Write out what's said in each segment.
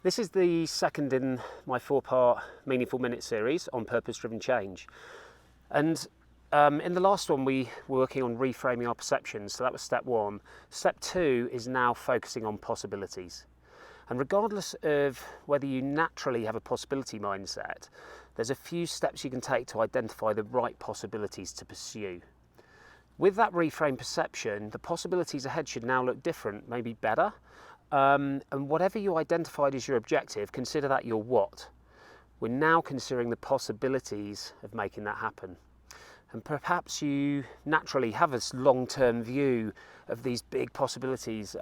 This is the second in my 4-part Meaningful Minute series on purpose-driven change. And in the last one, we were working on reframing our perceptions. So that was step 1. Step 2 is now focusing on possibilities. And regardless of whether you naturally have a possibility mindset, there's a few steps you can take to identify the right possibilities to pursue. With that reframed perception, the possibilities ahead should now look different, maybe better. And whatever you identified as your objective, consider that your what. We're now considering the possibilities of making that happen. And perhaps you naturally have a long-term view of these big possibilities,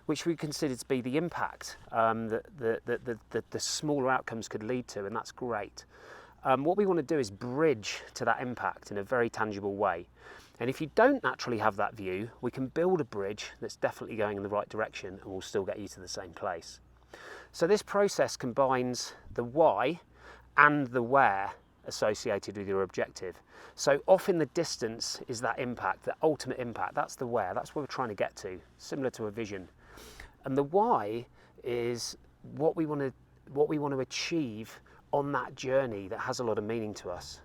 which we consider to be the impact that the smaller outcomes could lead to, and that's great. What we want to do is bridge to that impact in a very tangible way. And if you don't naturally have that view, we can build a bridge that's definitely going in the right direction and will still get you to the same place. So this process combines the why and the where associated with your objective. So off in the distance is that impact, the ultimate impact. That's the where, that's where we're trying to get to, similar to a vision. And the why is what we want to achieve on that journey that has a lot of meaning to us.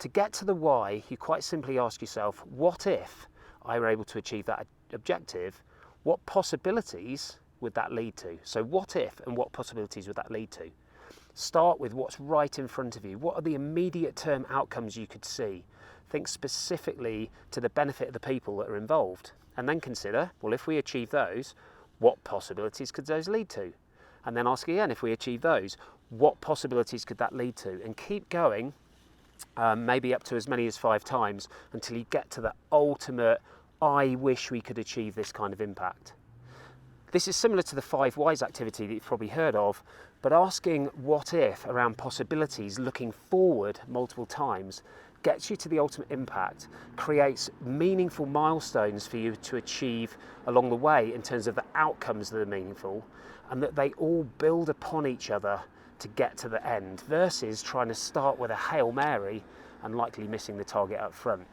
To get to the why, you quite simply ask yourself, what if I were able to achieve that objective? What possibilities would that lead to? So what if and what possibilities would that lead to? Start with what's right in front of you. What are the immediate term outcomes you could see? Think specifically to the benefit of the people that are involved. And then consider, well, if we achieve those, what possibilities could those lead to? And then ask again, if we achieve those, what possibilities could that lead to? And keep going, maybe up to as many as 5 times until you get to the ultimate, I wish we could achieve this kind of impact. This is similar to the 5 whys activity that you've probably heard of, but asking what if around possibilities, looking forward multiple times, gets you to the ultimate impact, creates meaningful milestones for you to achieve along the way in terms of the outcomes that are meaningful, and that they all build upon each other to get to the end, versus trying to start with a Hail Mary and likely missing the target up front.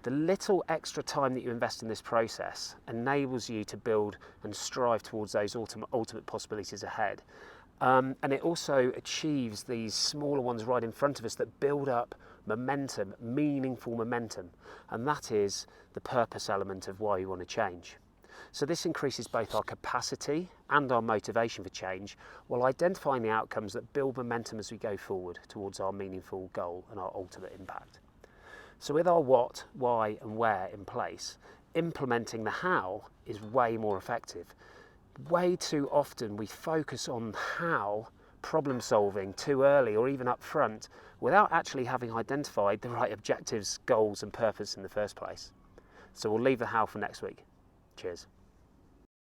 The little extra time that you invest in this process enables you to build and strive towards those ultimate possibilities ahead. And it also achieves these smaller ones right in front of us that build up momentum, meaningful momentum. And that is the purpose element of why you want to change. So this increases both our capacity and our motivation for change, while identifying the outcomes that build momentum as we go forward towards our meaningful goal and our ultimate impact. So with our what, why and where in place, implementing the how is way more effective. Way too often we focus on how problem solving too early or even up front without actually having identified the right objectives, goals and purpose in the first place. So we'll leave the how for next week. Cheers.